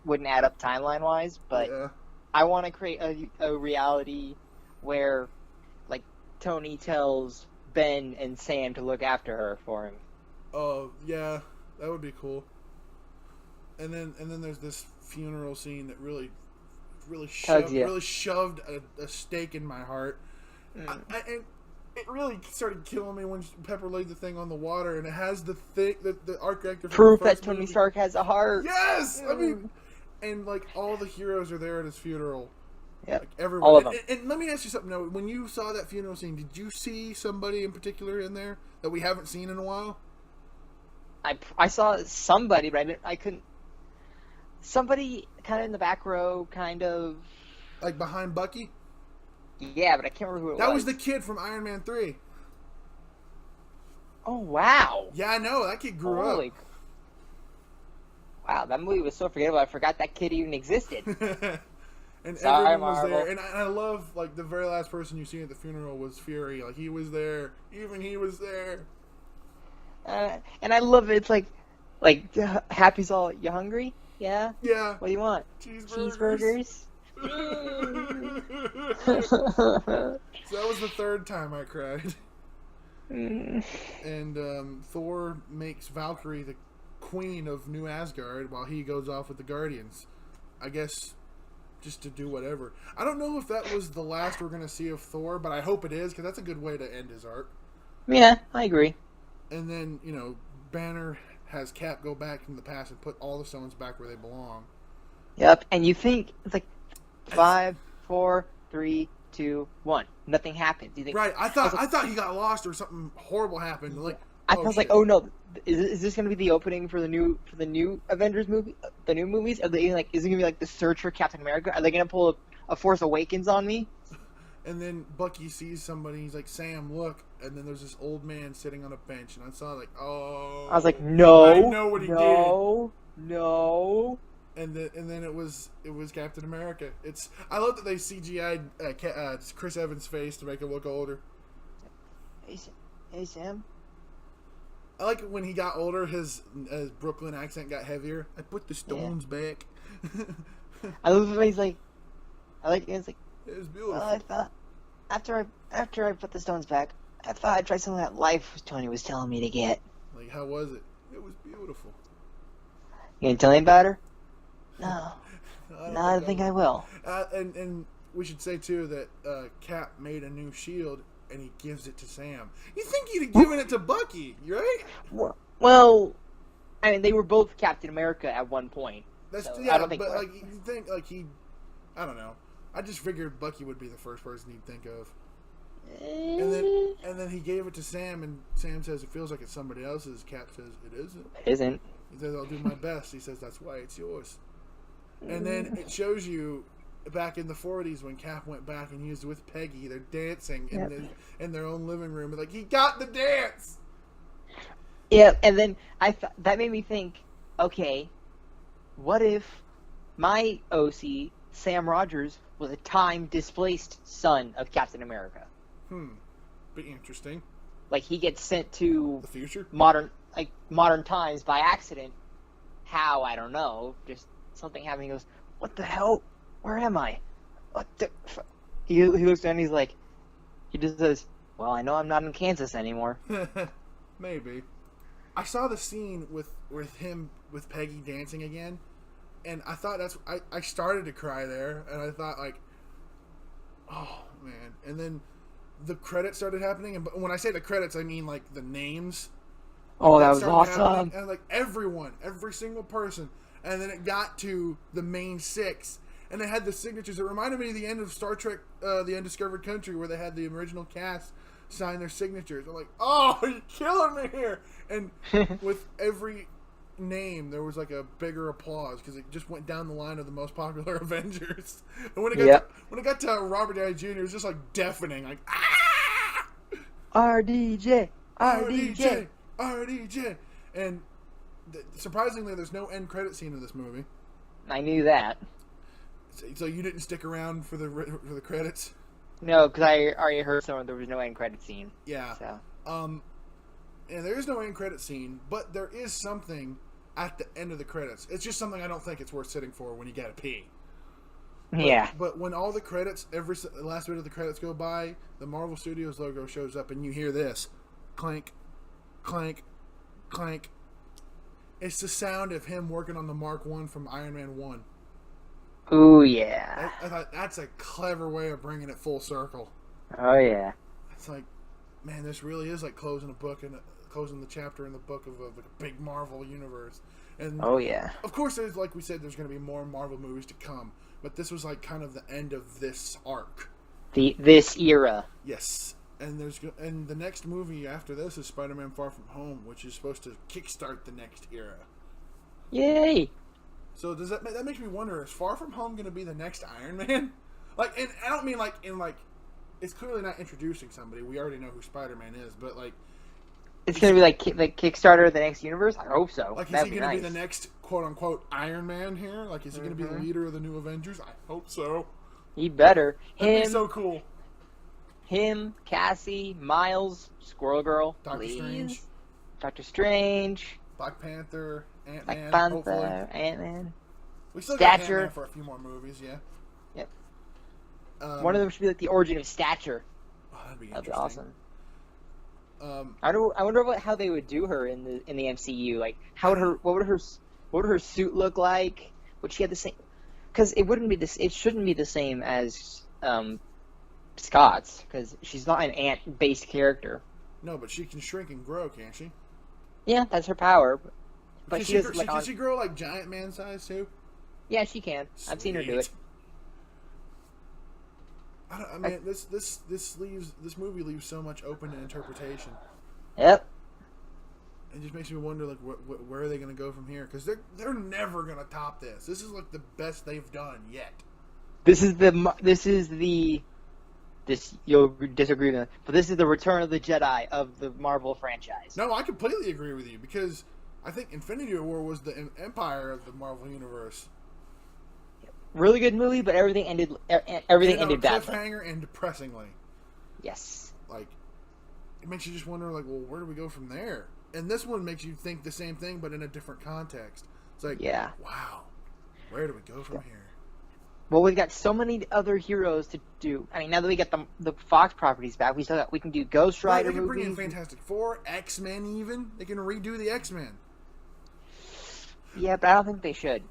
wouldn't add up timeline wise, but Yeah. I want to create a reality where like Tony tells Ben and Sam to look after her for him. Oh yeah, that would be cool. And then there's this funeral scene that Tugs you. really shoved a stake in my heart. And it really started killing me when Pepper laid the thing on the water, and it has the art director from the Proof that first Tony movie. Stark has a heart. Yes, I mean, and like all the heroes are there at his funeral. Yep, Like everyone. all of them. And let me ask you something. Now, when you saw that funeral scene, did you see somebody in particular in there that we haven't seen in a while? I saw somebody, but I couldn't. Somebody kind of in the back row, kind of. Like behind Bucky? Yeah, but I can't remember who it That was. was the kid from Iron Man 3. Oh wow! Yeah, I know. That kid grew Holy! up. Wow, that movie was so forgettable. I forgot that kid even existed. And Sorry, everyone was Marvel. there. And I love, like, the very last person you see at the funeral was Fury. Like, he was there. Even he was there. And I love it. It's like Happy's all, you hungry? Yeah. Yeah. What do you want? Cheeseburgers. Cheeseburgers. So that was the third time I cried. Mm. And Thor makes Valkyrie the queen of New Asgard while he goes off with the Guardians. I guess just to do whatever. I don't know if that was the last we're going to see of Thor, but I hope it is, because that's a good way to end his arc. Yeah, I agree. And then, Banner has Cap go back in the past and put all the stones back where they belong. Yep. And you think it's like 5, 4, 3, 2, 1. Nothing happens. You think Right. I thought he got lost or something horrible happened. Like, I was like, oh no, is this going to be the opening for the new Avengers movie, the new movies? Are they like, is it going to be like the search for Captain America? Are they going to pull a Force Awakens on me? And then Bucky sees somebody. He's like, Sam, look. And then there's this old man sitting on a bench, and I saw like, oh. I was like, no, I know what he did. No. And then it was Captain America. I love that they CGI'd Chris Evans' face to make him look older. Hey Sam. I like it when he got older, his Brooklyn accent got heavier. I put the stones back. I love when he's like, it's like, It was beautiful. well, I thought after I put the stones back, I thought I'd try something that life Tony was telling me to get. Like, how was it? It was beautiful. You gonna tell me about her? No. I don't think I will. And we should say too that Cap made a new shield and he gives it to Sam. You think he'd have given it to Bucky, right? Well, I mean, they were both Captain America at one point. That's So, yeah, I don't think but we're- like you think like I don't know. I just figured Bucky would be the first person he'd think of. And then he gave it to Sam, and Sam says it feels like it's somebody else's. Cap says it isn't. It isn't. He says I'll do my best. He says that's why it's yours. And then it shows you back in the 40s when Cap went back and he was with Peggy. They're dancing in their own living room. Like, he got the dance. Yeah, and then that made me think, okay, what if my OC, Sam Rogers, was a time-displaced son of Captain America? Be interesting. Like, he gets sent to The future? modern times by accident. How? I don't know. Just something happened. He goes, what the hell? Where am I? What the he looks down and he's like, he just says, well, I know I'm not in Kansas anymore. Maybe. I saw the scene with him with Peggy dancing again, and I thought I started to cry there, and I thought like, oh man. And then the credits started happening, and when I say the credits, I mean like the names. Oh, that was started awesome. happening, and like every single person, and then it got to the main six, and they had the signatures. It reminded me of the end of Star Trek, The Undiscovered Country, where they had the original cast sign their signatures. I'm like, oh, you're killing me here. And with every name, there was like a bigger applause because it just went down the line of the most popular Avengers. And when it got to Robert Downey Jr., it was just like deafening, like ah, RDJ. RDJ. And surprisingly, there's no end credit scene in this movie. I knew that. So you didn't stick around for the credits? No, because I already heard someone there was no end credit scene. Yeah. So. And there is no end credit scene, but there is something at the end of the credits. It's just something I don't think it's worth sitting for when you gotta pee. Yeah. But when all the credits, every last bit of the credits go by, the Marvel Studios logo shows up, and you hear this, clank, clank, clank. It's the sound of him working on the Mark 1 from Iron Man 1. Ooh, yeah. I thought that's a clever way of bringing it full circle. Oh, yeah. It's like, man, this really is like closing a book and closing the chapter in the book of a big Marvel universe. And Oh, yeah. of course, there's, like we said, there's going to be more Marvel movies to come. But this was like kind of the end of this arc. This era. Yes, and the next movie after this is Spider-Man: Far From Home, which is supposed to kickstart the next era. Yay! So does that makes me wonder: is Far From Home going to be the next Iron Man? Like, and I don't mean like in like it's clearly not introducing somebody. We already know who Spider-Man is, but like It's gonna be like Kickstarter of the next universe. I hope so. Like, is That'd he going to nice. be the next quote unquote Iron Man here? Like, is he going to be the leader of the new Avengers? I hope so. He better. That'd be so cool. Him, Cassie, Miles, Squirrel Girl, Doctor please. Strange. Doctor Strange, Black Panther, Black Ant-Man, Panther, hopefully. Ant-Man. We still got Stature. Ant-Man for a few more movies, yeah. Yep. One of them should be like the origin of Stature. Oh, that'd be That'd interesting. be awesome. I wonder how they would do her in the MCU. Like, what would her suit look like? Would she have the same? Because it shouldn't be the same as Scott's, because she's not an ant-based character. No, but she can shrink and grow, can't she? Yeah, that's her power. But Can she doesn't like. can she grow like giant man size too? Yeah, she can. I've seen her do it. I mean, this movie leaves so much open to interpretation. Yep. It just makes me wonder, like, where are they going to go from here? Because they're never going to top this. This is like the best they've done yet. You'll disagree with me, but this is the Return of the Jedi of the Marvel franchise. No, I completely agree with you, because I think Infinity War was the empire of the Marvel universe. Really good movie, but everything ended badly. Cliffhanger and depressingly. Yes. Like, it makes you just wonder, like, well, where do we go from there? And this one makes you think the same thing, but in a different context. It's like, wow, where do we go from here? Well, we've got so many other heroes to do. I mean, now that we got the Fox properties back, we can do Ghost Rider They can movies. bring in Fantastic Four, X-Men even. They can redo the X-Men. Yeah, but I don't think they should.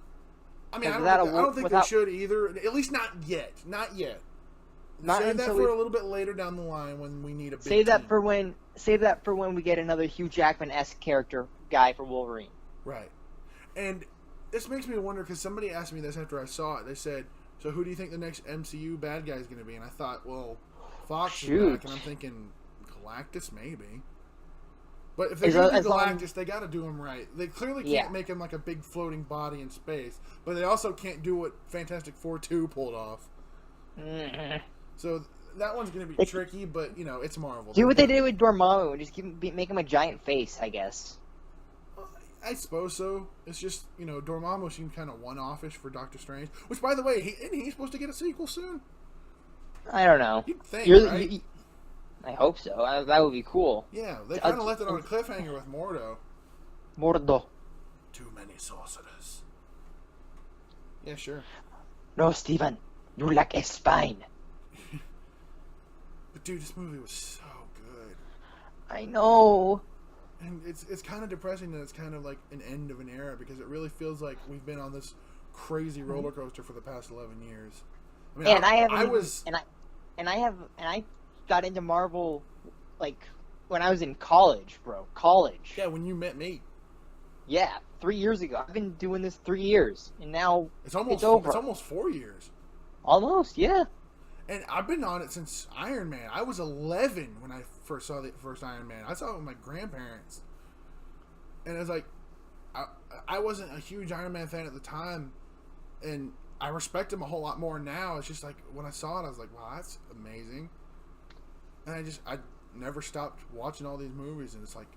I mean, I don't think they should either. At least not yet. Not yet. Save that for a little bit later down the line when we need a big Save that team. Save that for when we get another Hugh Jackman-esque character guy for Wolverine. Right. And this makes me wonder, because somebody asked me this after I saw it. They said, so who do you think the next MCU bad guy is going to be? And I thought, well, Fox is back, and I'm thinking Galactus maybe. But if they're going to do Galactus, they got to do him right. They clearly can't make him like a big floating body in space, but they also can't do what Fantastic Four 2 pulled off. Mm-hmm. So that one's going to be tricky, but, you know, it's Marvel. Do what they did with Dormammu and just make him a giant face, I guess. I suppose so. It's just, you know, Dormammu seemed kind of one-offish for Doctor Strange. Which, by the way, isn't he supposed to get a sequel soon? I don't know. You'd think, right? I hope so. That would be cool. Yeah, they kind of left it on a cliffhanger with Mordo. Mordo. Too many sorcerers. Yeah, sure. No, Steven. You lack a spine. But, dude, this movie was so good. I know. And it's kind of depressing that it's kind of like an end of an era, because it really feels like we've been on this crazy roller coaster for the past 11 years. I mean, I got into Marvel like when I was in college, bro. College. Yeah, when you met me. Yeah, 3 years ago. I've been doing this 3 years, and now it's over. It's almost 4 years. Almost, yeah. And I've been on it since Iron Man. I was 11 when I first saw the first Iron Man. I saw it with my grandparents. And it was like, I wasn't a huge Iron Man fan at the time. And I respect him a whole lot more now. It's just like, when I saw it, I was like, wow, that's amazing. And I never stopped watching all these movies. And it's like,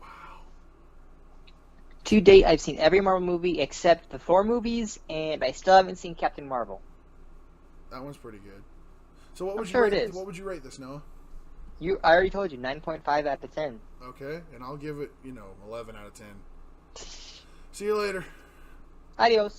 wow. To date, I've seen every Marvel movie except the Thor movies. And I still haven't seen Captain Marvel. That one's pretty good. So what would you rate this, Noah? I already told you, 9.5 out of 10. Okay, and I'll give it, 11 out of 10. See you later. Adios.